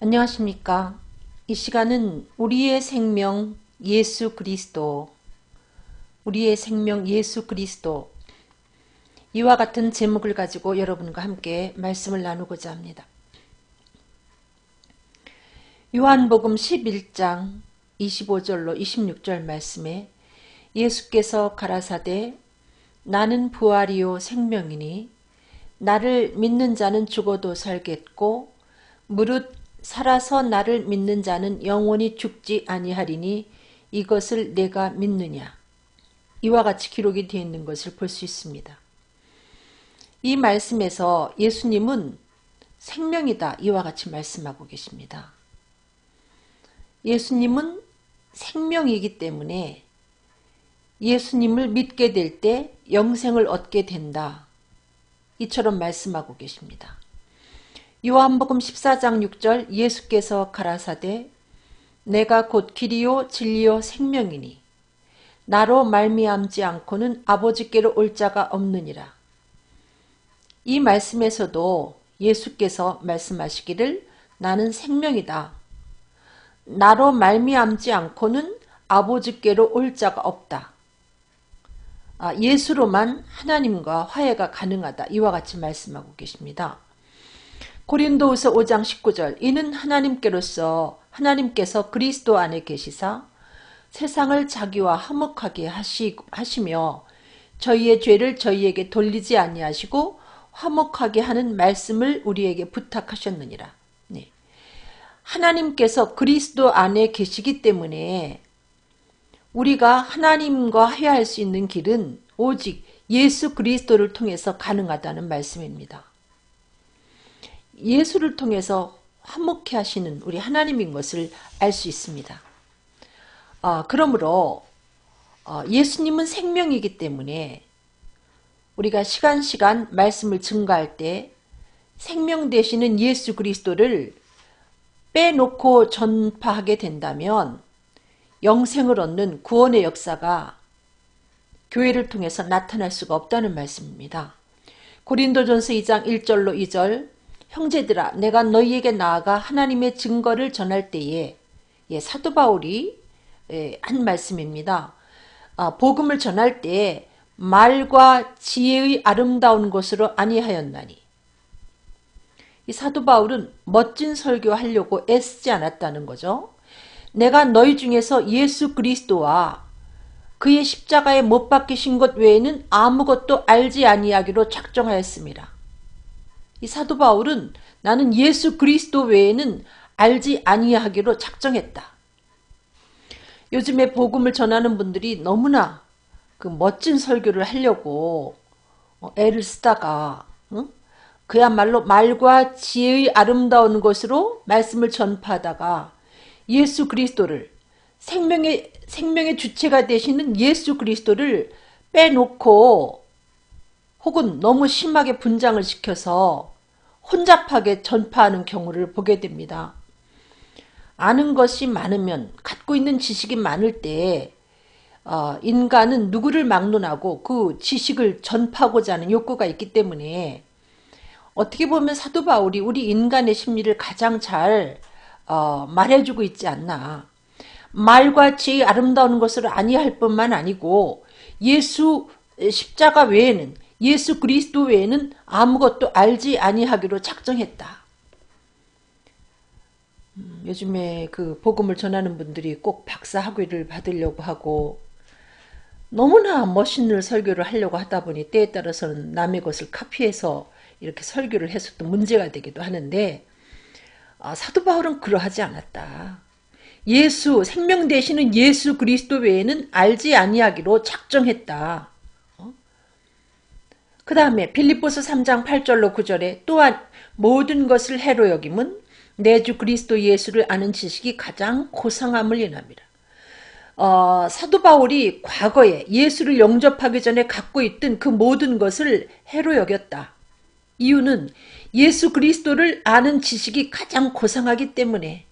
안녕하십니까. 이 시간은 우리의 생명 예수 그리스도, 우리의 생명 예수 그리스도 이와 같은 제목을 가지고 여러분과 함께 말씀을 나누고자 합니다. 요한복음 11장 25절로 26절 말씀에 예수께서 가라사대 나는 부활이요 생명이니 나를 믿는 자는 죽어도 살겠고 무릇 살아서 나를 믿는 자는 영원히 죽지 아니하리니 이것을 내가 믿느냐. 이와 같이 기록이 되어 있는 것을 볼 수 있습니다. 이 말씀에서 예수님은 생명이다 이와 같이 말씀하고 계십니다. 예수님은 생명이기 때문에 예수님을 믿게 될 때 영생을 얻게 된다. 이처럼 말씀하고 계십니다. 요한복음 14장 6절 예수께서 가라사대 내가 곧 길이요 진리요 생명이니 나로 말미암지 않고는 아버지께로 올 자가 없느니라. 이 말씀에서도 예수께서 말씀하시기를 나는 생명이다. 나로 말미암지 않고는 아버지께로 올 자가 없다. 예수로만 하나님과 화해가 가능하다. 이와 같이 말씀하고 계십니다. 고린도후서 5장 19절 이는 하나님께서 그리스도 안에 계시사 세상을 자기와 화목하게 하시며 저희의 죄를 저희에게 돌리지 아니하시고 화목하게 하는 말씀을 우리에게 부탁하셨느니라. 네. 하나님께서 그리스도 안에 계시기 때문에 우리가 하나님과 화해할 수 있는 길은 오직 예수 그리스도를 통해서 가능하다는 말씀입니다. 예수를 통해서 화목케 하시는 우리 하나님인 것을 알 수 있습니다. 그러므로 예수님은 생명이기 때문에 우리가 시간 말씀을 증거할 때 생명 되시는 예수 그리스도를 빼놓고 전파하게 된다면 영생을 얻는 구원의 역사가 교회를 통해서 나타날 수가 없다는 말씀입니다. 고린도전서 2장 1절로 2절 형제들아 내가 너희에게 나아가 하나님의 증거를 전할 때에 사도 바울이 한 말씀입니다. 복음을 전할 때에 말과 지혜의 아름다운 것으로 아니하였나니 이 사도 바울은 멋진 설교하려고 애쓰지 않았다는 거죠. 내가 너희 중에서 예수 그리스도와 그의 십자가에 못 박히신 것 외에는 아무것도 알지 아니하기로 작정하였습니다. 이 사도 바울은 나는 예수 그리스도 외에는 알지 아니하기로 작정했다. 요즘에 복음을 전하는 분들이 너무나 그 멋진 설교를 하려고 애를 쓰다가 그야말로 말과 지혜의 아름다운 것으로 말씀을 전파하다가 예수 그리스도를 생명의 주체가 되시는 예수 그리스도를 빼놓고 혹은 너무 심하게 분장을 시켜서 혼잡하게 전파하는 경우를 보게 됩니다. 아는 것이 많으면 갖고 있는 지식이 많을 때 인간은 누구를 막론하고 그 지식을 전파하고자 하는 욕구가 있기 때문에 어떻게 보면 사도 바울이 우리 인간의 심리를 가장 잘 말해주고 있지 않나. 말과 지혜의 아름다운 것을 아니할 뿐만 아니고 예수 십자가 외에는 예수 그리스도 외에는 아무것도 알지 아니하기로 작정했다. 요즘에 그 복음을 전하는 분들이 꼭 박사 학위를 받으려고 하고 너무나 멋있는 설교를 하려고 하다 보니 때에 따라서는 남의 것을 카피해서 이렇게 설교를 해서 또 문제가 되기도 하는데 사도 바울은 그러하지 않았다. 생명 되시는 예수 그리스도 외에는 알지 아니하기로 작정했다. 그 다음에 빌립보서 3장 8절로 9절에 또한 모든 것을 해로 여김은 내 주 그리스도 예수를 아는 지식이 가장 고상함을 인합니다. 사도 바울이 과거에 예수를 영접하기 전에 갖고 있던 그 모든 것을 해로 여겼다. 이유는 예수 그리스도를 아는 지식이 가장 고상하기 때문에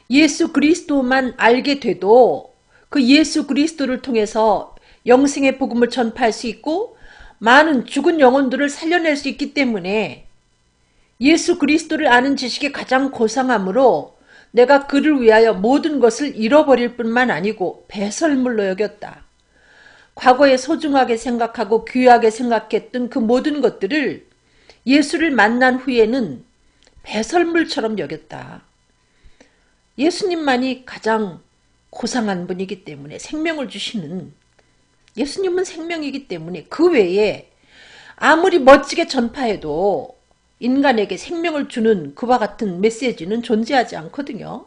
예수 그리스도만 알게 돼도 그 예수 그리스도를 통해서 영생의 복음을 전파할 수 있고 많은 죽은 영혼들을 살려낼 수 있기 때문에 예수 그리스도를 아는 지식이 가장 고상하므로 내가 그를 위하여 모든 것을 잃어버릴 뿐만 아니고 배설물로 여겼다. 과거에 소중하게 생각하고 귀하게 생각했던 그 모든 것들을 예수를 만난 후에는 배설물처럼 여겼다. 예수님만이 가장 고상한 분이기 때문에, 생명을 주시는 예수님은 생명이기 때문에 그 외에 아무리 멋지게 전파해도 인간에게 생명을 주는 그와 같은 메시지는 존재하지 않거든요.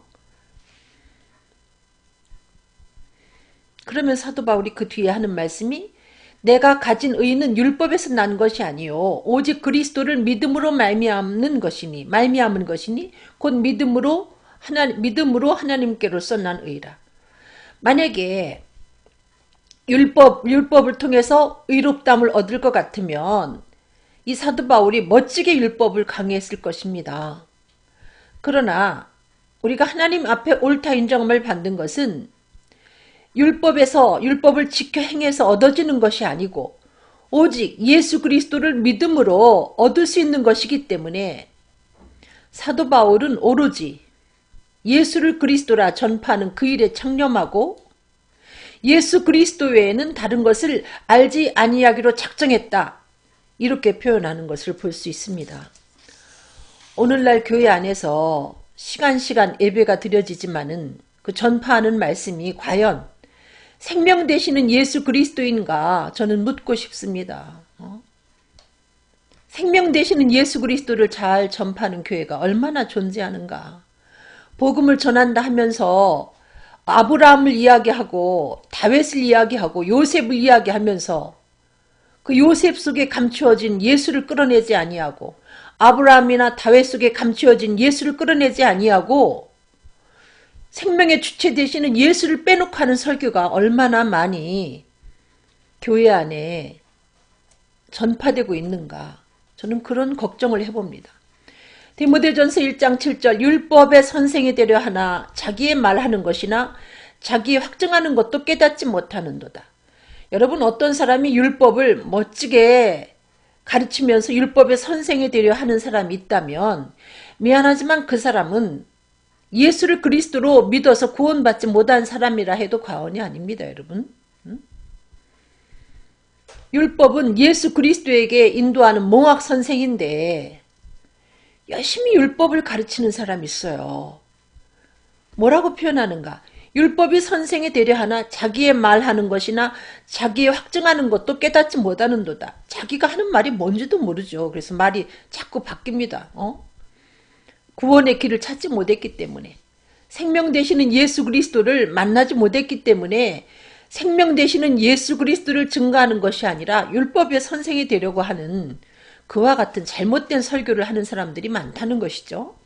그러면 사도 바울이 그 뒤에 하는 말씀이 내가 가진 의는 율법에서 난 것이 아니요 오직 그리스도를 믿음으로 말미암은 것이니 곧 믿음으로 하나님께로서 난 의라. 만약에 율법을 통해서 의롭다함을 얻을 것 같으면 이 사도 바울이 멋지게 율법을 강의했을 것입니다. 그러나 우리가 하나님 앞에 옳다 인정함을 받는 것은 율법을 지켜 행해서 얻어지는 것이 아니고 오직 예수 그리스도를 믿음으로 얻을 수 있는 것이기 때문에 사도 바울은 오로지 예수를 그리스도라 전파하는 그 일에 창념하고 예수 그리스도 외에는 다른 것을 알지 아니하기로 작정했다. 이렇게 표현하는 것을 볼 수 있습니다. 오늘날 교회 안에서 시간 예배가 드려지지만은 그 전파하는 말씀이 과연 생명 되시는 예수 그리스도인가 저는 묻고 싶습니다. 생명 되시는 예수 그리스도를 잘 전파하는 교회가 얼마나 존재하는가. 복음을 전한다 하면서 아브라함을 이야기하고 다윗을 이야기하고 요셉을 이야기하면서 그 요셉 속에 감추어진 예수를 끌어내지 아니하고 아브라함이나 다윗 속에 감추어진 예수를 끌어내지 아니하고 생명의 주체 되시는 예수를 빼놓고 하는 설교가 얼마나 많이 교회 안에 전파되고 있는가. 저는 그런 걱정을 해봅니다. 디모데전서 1장 7절 율법의 선생이 되려 하나 자기의 말하는 것이나 자기 확증하는 것도 깨닫지 못하는도다. 여러분, 어떤 사람이 율법을 멋지게 가르치면서 율법의 선생이 되려 하는 사람이 있다면 미안하지만 그 사람은 예수를 그리스도로 믿어서 구원받지 못한 사람이라 해도 과언이 아닙니다. 여러분. 율법은 예수 그리스도에게 인도하는 몽학 선생인데 열심히 율법을 가르치는 사람이 있어요. 뭐라고 표현하는가? 율법이 선생이 되려 하나 자기의 말하는 것이나 자기의 확증하는 것도 깨닫지 못하는도다. 자기가 하는 말이 뭔지도 모르죠. 그래서 말이 자꾸 바뀝니다. 구원의 길을 찾지 못했기 때문에, 생명 되시는 예수 그리스도를 만나지 못했기 때문에 생명 되시는 예수 그리스도를 증거하는 것이 아니라 율법의 선생이 되려고 하는 그와 같은 잘못된 설교를 하는 사람들이 많다는 것이죠.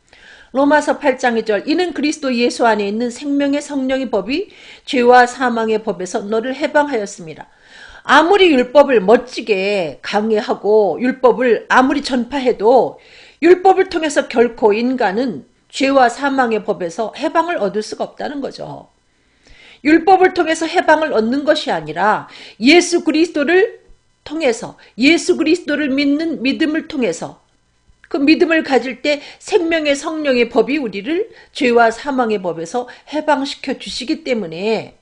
로마서 8장 2절 이는 그리스도 예수 안에 있는 생명의 성령의 법이 죄와 사망의 법에서 너를 해방하였습니다. 아무리 율법을 멋지게 강의하고 율법을 아무리 전파해도 율법을 통해서 결코 인간은 죄와 사망의 법에서 해방을 얻을 수가 없다는 거죠. 율법을 통해서 해방을 얻는 것이 아니라 예수 그리스도를 통해서, 예수 그리스도를 믿는 믿음을 통해서, 그 믿음을 가질 때 생명의 성령의 법이 우리를 죄와 사망의 법에서 해방시켜 주시기 때문에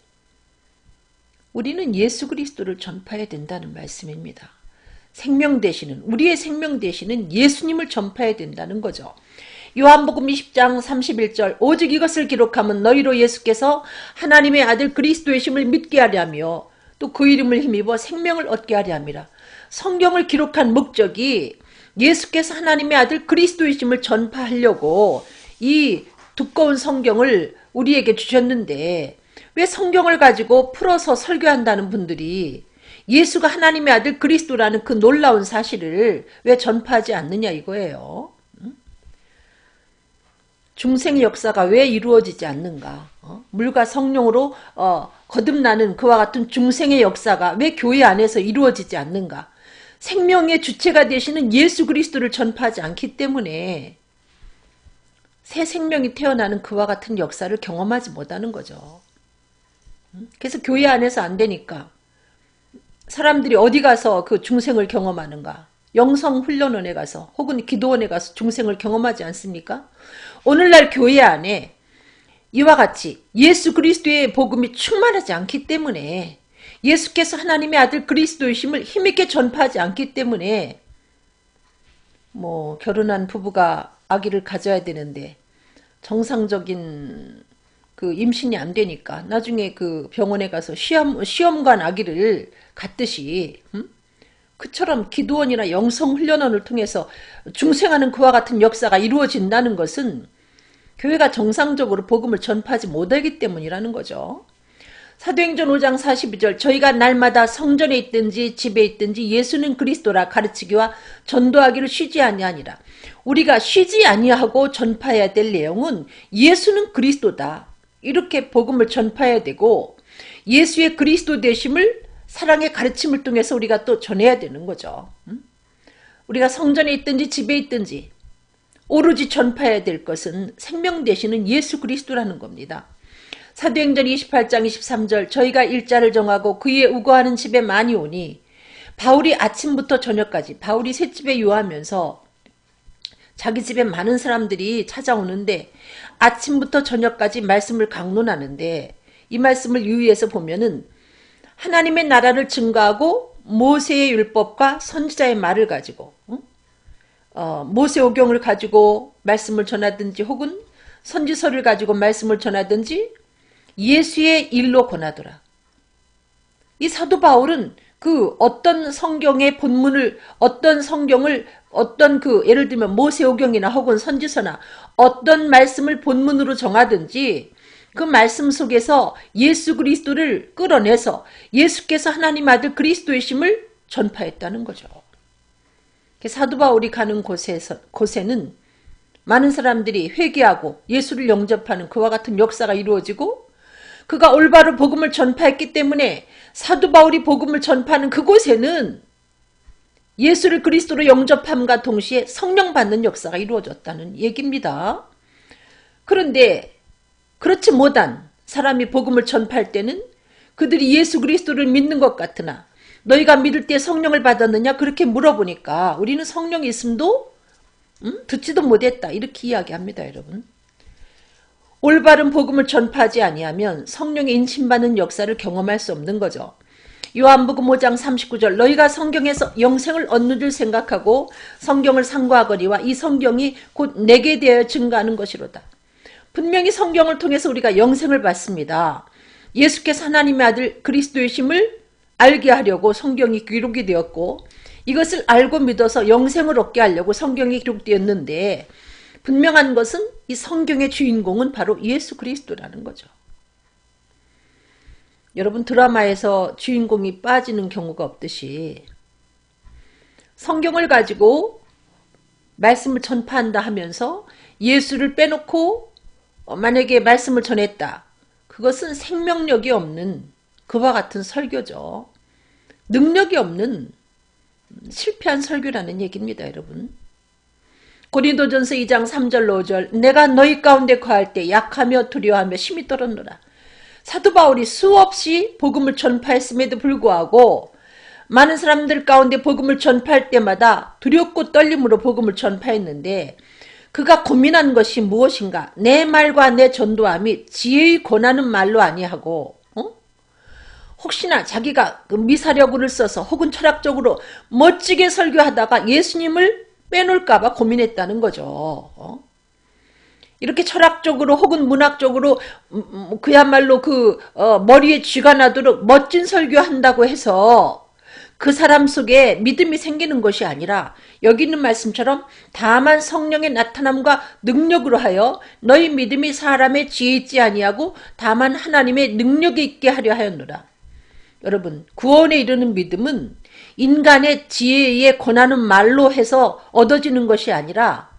우리는 예수 그리스도를 전파해야 된다는 말씀입니다. 생명 되시는, 우리의 생명 되시는 예수님을 전파해야 된다는 거죠. 요한복음 20장 31절 오직 이것을 기록하면 너희로 예수께서 하나님의 아들 그리스도이심을 믿게 하려며 또 그 이름을 힘입어 생명을 얻게 하려 함이라. 성경을 기록한 목적이 예수께서 하나님의 아들 그리스도이심을 전파하려고 이 두꺼운 성경을 우리에게 주셨는데 왜 성경을 가지고 풀어서 설교한다는 분들이 예수가 하나님의 아들 그리스도라는 그 놀라운 사실을 왜 전파하지 않느냐 이거예요. 중생의 역사가 왜 이루어지지 않는가? 물과 성령으로 거듭나는 그와 같은 중생의 역사가 왜 교회 안에서 이루어지지 않는가? 생명의 주체가 되시는 예수 그리스도를 전파하지 않기 때문에 새 생명이 태어나는 그와 같은 역사를 경험하지 못하는 거죠. 그래서 교회 안에서 안 되니까 사람들이 어디 가서 그 중생을 경험하는가? 영성훈련원에 가서 혹은 기도원에 가서 중생을 경험하지 않습니까? 오늘날 교회 안에 이와 같이 예수 그리스도의 복음이 충만하지 않기 때문에, 예수께서 하나님의 아들 그리스도이심을 힘있게 전파하지 않기 때문에, 결혼한 부부가 아기를 가져야 되는데 정상적인 그 임신이 안 되니까 나중에 그 병원에 가서 시험관 아기를 갖듯이, 그처럼 기도원이나 영성훈련원을 통해서 중생하는 그와 같은 역사가 이루어진다는 것은 교회가 정상적으로 복음을 전파하지 못하기 때문이라는 거죠. 사도행전 5장 42절 저희가 날마다 성전에 있든지 집에 있든지 예수는 그리스도라 가르치기와 전도하기를 쉬지 아니하니라. 우리가 쉬지 아니하고 전파해야 될 내용은 예수는 그리스도다, 이렇게 복음을 전파해야 되고, 예수의 그리스도 되심을 사랑의 가르침을 통해서 우리가 또 전해야 되는 거죠. 우리가 성전에 있든지 집에 있든지 오로지 전파해야 될 것은 생명 되시는 예수 그리스도라는 겁니다. 사도행전 28장 23절 저희가 일자를 정하고 그의 우거하는 집에 많이 오니, 바울이 아침부터 저녁까지, 바울이 셋집에 유하면서 자기 집에 많은 사람들이 찾아오는데 아침부터 저녁까지 말씀을 강론하는데, 이 말씀을 유의해서 보면은 하나님의 나라를 증거하고 모세의 율법과 선지자의 말을 가지고, 모세오경을 가지고 말씀을 전하든지 혹은 선지서를 가지고 말씀을 전하든지 예수의 일로 권하더라. 이 사도 바울은 그 어떤 성경의 본문을, 어떤 성경을, 어떤 예를 들면 모세오경이나 혹은 선지서나 어떤 말씀을 본문으로 정하든지 그 말씀 속에서 예수 그리스도를 끌어내서 예수께서 하나님 아들 그리스도이심을 전파했다는 거죠. 사도 바울이 가는 곳에는 많은 사람들이 회개하고 예수를 영접하는 그와 같은 역사가 이루어지고, 그가 올바로 복음을 전파했기 때문에 사도 바울이 복음을 전파하는 그곳에는 예수를 그리스도로 영접함과 동시에 성령 받는 역사가 이루어졌다는 얘기입니다. 그런데 그렇지 못한 사람이 복음을 전파할 때는 그들이 예수 그리스도를 믿는 것 같으나 너희가 믿을 때 성령을 받았느냐 그렇게 물어보니까 우리는 성령이 있음도 듣지도 못했다, 이렇게 이야기합니다. 여러분, 올바른 복음을 전파하지 아니하면 성령의 인침받는 역사를 경험할 수 없는 거죠. 요한복음 5장 39절 너희가 성경에서 영생을 얻는 줄 생각하고 성경을 상고하거니와 이 성경이 곧 내게 대하여 증거하는 것이로다. 분명히 성경을 통해서 우리가 영생을 받습니다. 예수께서 하나님의 아들 그리스도이심을 알게 하려고 성경이 기록이 되었고, 이것을 알고 믿어서 영생을 얻게 하려고 성경이 기록되었는데, 분명한 것은 이 성경의 주인공은 바로 예수 그리스도라는 거죠. 여러분, 드라마에서 주인공이 빠지는 경우가 없듯이 성경을 가지고 말씀을 전파한다 하면서 예수를 빼놓고 만약에 말씀을 전했다, 그것은 생명력이 없는 그와 같은 설교죠. 능력이 없는 실패한 설교라는 얘기입니다. 여러분, 고린도전서 2장 3절 5절 내가 너희 가운데 거할 때 약하며 두려워하며 심히 떨었노라. 사도 바울이 수없이 복음을 전파했음에도 불구하고 많은 사람들 가운데 복음을 전파할 때마다 두렵고 떨림으로 복음을 전파했는데, 그가 고민한 것이 무엇인가? 내 말과 내 전도함이 지혜의 권하는 말로 아니하고, 혹시나 자기가 그 미사려구를 써서 혹은 철학적으로 멋지게 설교하다가 예수님을 빼놓을까봐 고민했다는 거죠. 이렇게 철학적으로 혹은 문학적으로 그야말로 머리에 쥐가 나도록 멋진 설교한다고 해서 그 사람 속에 믿음이 생기는 것이 아니라, 여기 있는 말씀처럼 다만 성령의 나타남과 능력으로 하여 너희 믿음이 사람의 지혜 있지 아니하고 다만 하나님의 능력이 있게 하려 하였노라. 여러분, 구원에 이르는 믿음은 인간의 지혜에 권하는 말로 해서 얻어지는 것이 아니라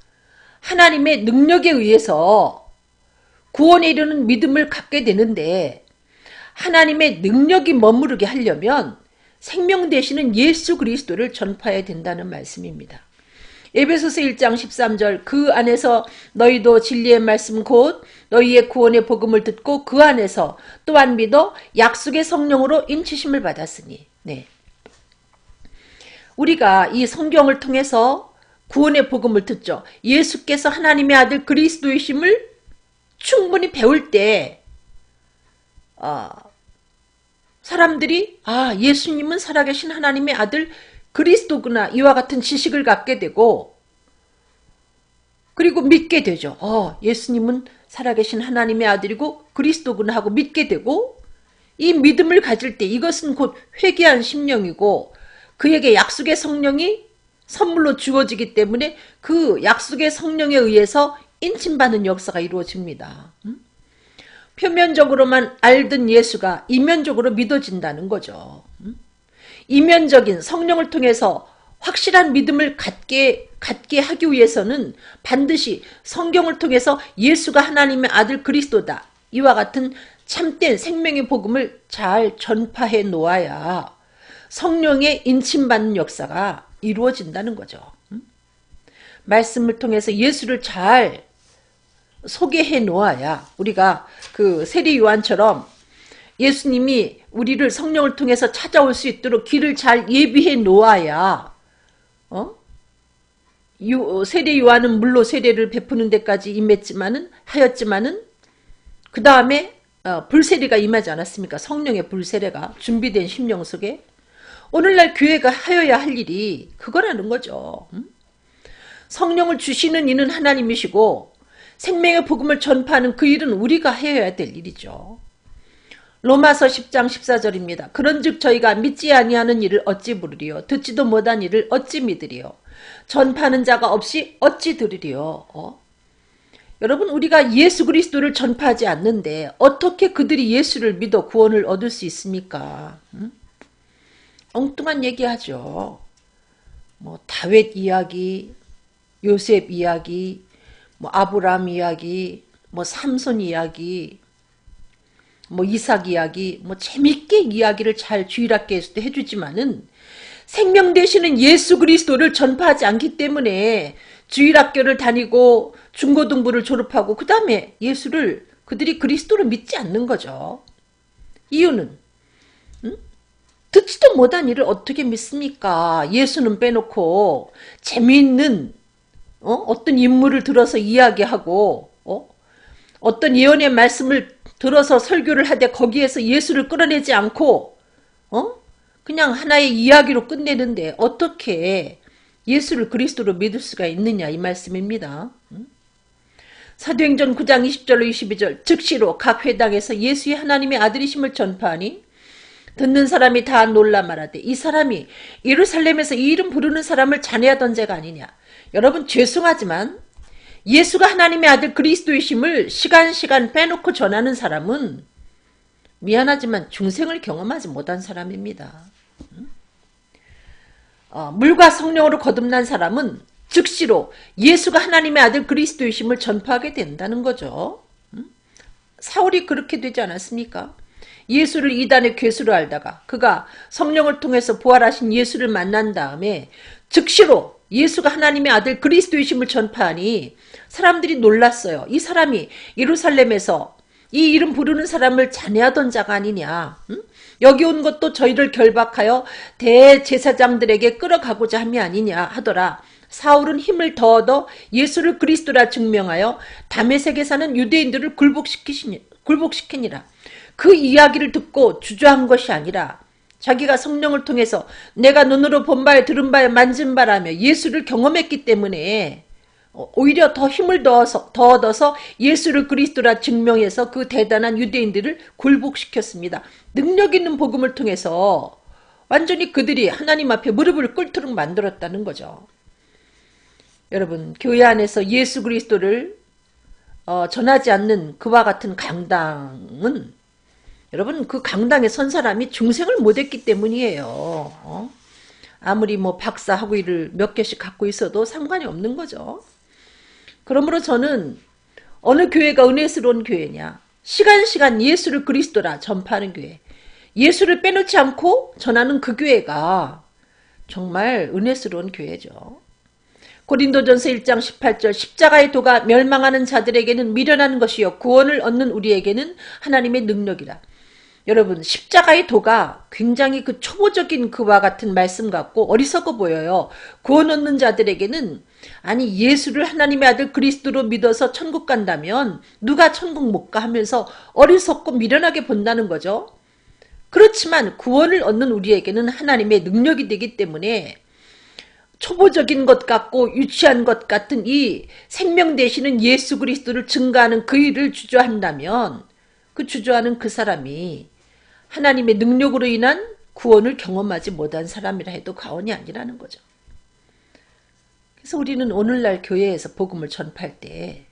하나님의 능력에 의해서 구원에 이르는 믿음을 갖게 되는데, 하나님의 능력이 머무르게 하려면 생명 되시는 예수 그리스도를 전파해야 된다는 말씀입니다. 에베소서 1장 13절 그 안에서 너희도 진리의 말씀 곧 너희의 구원의 복음을 듣고 그 안에서 또한 믿어 약속의 성령으로 인치심을 받았으니. 네. 우리가 이 성경을 통해서 구원의 복음을 듣죠. 예수께서 하나님의 아들 그리스도이심을 충분히 배울 때 사람들이 예수님은 살아계신 하나님의 아들 그리스도구나 이와 같은 지식을 갖게 되고 그리고 믿게 되죠. 예수님은 살아계신 하나님의 아들이고 그리스도구나 하고 믿게 되고 이 믿음을 가질 때 이것은 곧 회개한 심령이고 그에게 약속의 성령이 선물로 주어지기 때문에 그 약속의 성령에 의해서 인침받는 역사가 이루어집니다. 표면적으로만 알던 예수가 이면적으로 믿어진다는 거죠. 이면적인 성령을 통해서 확실한 믿음을 갖게 하기 위해서는 반드시 성경을 통해서 예수가 하나님의 아들 그리스도다. 이와 같은 참된 생명의 복음을 잘 전파해 놓아야 성령의 인침받는 역사가 이루어진다는 거죠. 말씀을 통해서 예수를 잘 소개해 놓아야 우리가 그 세리 요한처럼 예수님이 우리를 성령을 통해서 찾아올 수 있도록 길을 잘 예비해 놓아야 세례 요한은 물로 세례를 베푸는 데까지 하였지만은 그 다음에 불세례가 임하지 않았습니까? 성령의 불세례가 준비된 심령 속에 오늘날 교회가 하여야 할 일이 그거라는 거죠. 성령을 주시는 이는 하나님이시고 생명의 복음을 전파하는 그 일은 우리가 해야 될 일이죠. 로마서 10장 14절입니다. 그런즉 저희가 믿지 아니하는 일을 어찌 부르리요? 듣지도 못한 일을 어찌 믿으리요? 전파하는 자가 없이 어찌 들으리요? 여러분 우리가 예수 그리스도를 전파하지 않는데 어떻게 그들이 예수를 믿어 구원을 얻을 수 있습니까? 엉뚱한 얘기하죠. 뭐 다윗 이야기, 요셉 이야기, 뭐 아브라함 이야기, 뭐 삼손 이야기, 뭐 이삭 이야기, 뭐 재밌게 이야기를 잘 주일학교에서도 해주지만은 생명 되시는 예수 그리스도를 전파하지 않기 때문에 주일학교를 다니고 중고등부를 졸업하고 그 다음에 그들이 그리스도를 믿지 않는 거죠. 이유는 듣지도 못한 일을 어떻게 믿습니까? 예수는 빼놓고 재미있는 어떤 인물을 들어서 이야기하고 어떤 예언의 말씀을 들어서 설교를 하되 거기에서 예수를 끌어내지 않고 그냥 하나의 이야기로 끝내는데 어떻게 예수를 그리스도로 믿을 수가 있느냐 이 말씀입니다. 사도행전 9장 20절로 22절 즉시로 각 회당에서 예수의 하나님의 아들이심을 전파하니 듣는 사람이 다 놀라 말하되 이 사람이 예루살렘에서 이 이름 부르는 사람을 잔해하던 자가 아니냐. 여러분 죄송하지만 예수가 하나님의 아들 그리스도이심을 시간 빼놓고 전하는 사람은 미안하지만 중생을 경험하지 못한 사람입니다. 물과 성령으로 거듭난 사람은 즉시로 예수가 하나님의 아들 그리스도이심을 전파하게 된다는 거죠. 사울이 그렇게 되지 않았습니까? 예수를 이단의 괴수로 알다가 그가 성령을 통해서 부활하신 예수를 만난 다음에 즉시로 예수가 하나님의 아들 그리스도이심을 전파하니 사람들이 놀랐어요. 이 사람이 예루살렘에서 이 이름 부르는 사람을 잔해하던 자가 아니냐. 여기 온 것도 저희를 결박하여 대제사장들에게 끌어가고자 함이 아니냐 하더라. 사울은 힘을 더 얻어 예수를 그리스도라 증명하여 다메섹에 사는 유대인들을 굴복시키니라. 그 이야기를 듣고 주저한 것이 아니라 자기가 성령을 통해서 내가 눈으로 본 바에 들은 바에 만진 바라며 예수를 경험했기 때문에 오히려 더 힘을 더 얻어서 예수를 그리스도라 증명해서 그 대단한 유대인들을 굴복시켰습니다. 능력 있는 복음을 통해서 완전히 그들이 하나님 앞에 무릎을 꿇도록 만들었다는 거죠. 여러분 교회 안에서 예수 그리스도를 전하지 않는 그와 같은 강당은 여러분 그 강당에 선 사람이 중생을 못했기 때문이에요. 아무리 뭐 박사 학위를 몇 개씩 갖고 있어도 상관이 없는 거죠. 그러므로 저는 어느 교회가 은혜스러운 교회냐. 시간 예수를 그리스도라 전파하는 교회. 예수를 빼놓지 않고 전하는 그 교회가 정말 은혜스러운 교회죠. 고린도전서 1장 18절 십자가의 도가 멸망하는 자들에게는 미련한 것이요 구원을 얻는 우리에게는 하나님의 능력이라. 여러분 십자가의 도가 굉장히 그 초보적인 그와 같은 말씀 같고 어리석어 보여요. 구원 얻는 자들에게는 아니 예수를 하나님의 아들 그리스도로 믿어서 천국 간다면 누가 천국 못 가 하면서 어리석고 미련하게 본다는 거죠. 그렇지만 구원을 얻는 우리에게는 하나님의 능력이 되기 때문에 초보적인 것 같고 유치한 것 같은 이 생명 되시는 예수 그리스도를 증거하는 그 일을 주저한다면 그 주저하는 그 사람이 하나님의 능력으로 인한 구원을 경험하지 못한 사람이라 해도 과언이 아니라는 거죠. 그래서 우리는 오늘날 교회에서 복음을 전파할 때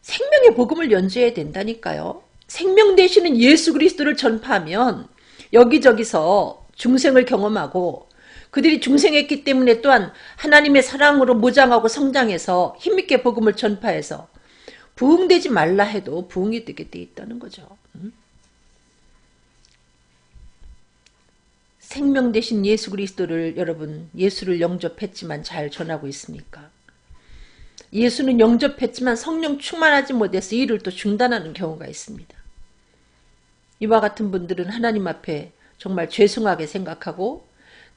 생명의 복음을 연주해야 된다니까요. 생명 되시는 예수 그리스도를 전파하면 여기저기서 중생을 경험하고 그들이 중생했기 때문에 또한 하나님의 사랑으로 무장하고 성장해서 힘있게 복음을 전파해서 부흥되지 말라 해도 부흥이 되게 돼 있다는 거죠. 생명 되신 예수 그리스도를 여러분 예수를 영접했지만 잘 전하고 있습니까? 예수는 영접했지만 성령 충만하지 못해서 일을 또 중단하는 경우가 있습니다. 이와 같은 분들은 하나님 앞에 정말 죄송하게 생각하고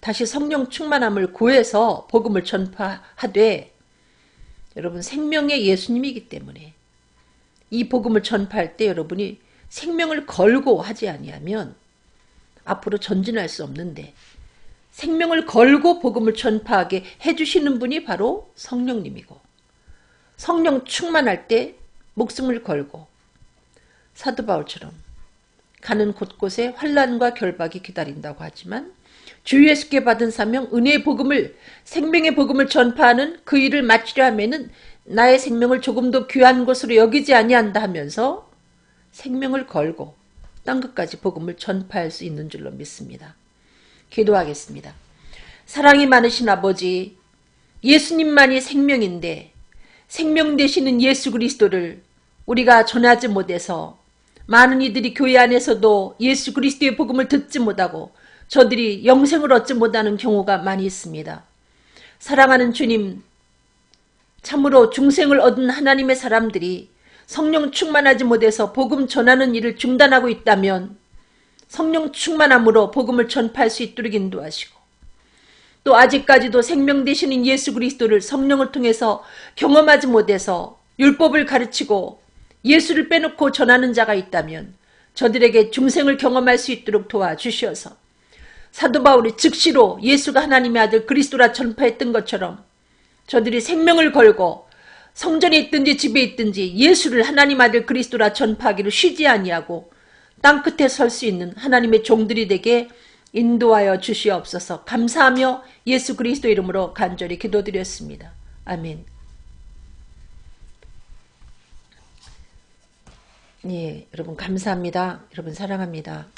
다시 성령 충만함을 구해서 복음을 전파하되 여러분 생명의 예수님이기 때문에 이 복음을 전파할 때 여러분이 생명을 걸고 하지 아니하면 앞으로 전진할 수 없는데 생명을 걸고 복음을 전파하게 해주시는 분이 바로 성령님이고 성령 충만할 때 목숨을 걸고 사도 바울처럼 가는 곳곳에 환난과 결박이 기다린다고 하지만 주 예수께 받은 사명 은혜의 복음을 생명의 복음을 전파하는 그 일을 마치려 하면은 나의 생명을 조금도 귀한 것으로 여기지 아니한다 하면서 생명을 걸고 땅 끝까지 복음을 전파할 수 있는 줄로 믿습니다. 기도하겠습니다. 사랑이 많으신 아버지, 예수님만이 생명인데 생명 되시는 예수 그리스도를 우리가 전하지 못해서 많은 이들이 교회 안에서도 예수 그리스도의 복음을 듣지 못하고 저들이 영생을 얻지 못하는 경우가 많이 있습니다. 사랑하는 주님, 참으로 중생을 얻은 하나님의 사람들이 성령 충만하지 못해서 복음 전하는 일을 중단하고 있다면 성령 충만함으로 복음을 전파할 수 있도록 인도하시고 또 아직까지도 생명 되시는 예수 그리스도를 성령을 통해서 경험하지 못해서 율법을 가르치고 예수를 빼놓고 전하는 자가 있다면 저들에게 중생을 경험할 수 있도록 도와주시어서 사도 바울이 즉시로 예수가 하나님의 아들 그리스도라 전파했던 것처럼 저들이 생명을 걸고 성전에 있든지 집에 있든지 예수를 하나님 아들 그리스도라 전파하기를 쉬지 아니하고 땅끝에 설 수 있는 하나님의 종들이 되게 인도하여 주시옵소서. 감사하며 예수 그리스도 이름으로 간절히 기도드렸습니다. 아멘. 예, 여러분 감사합니다. 여러분 사랑합니다.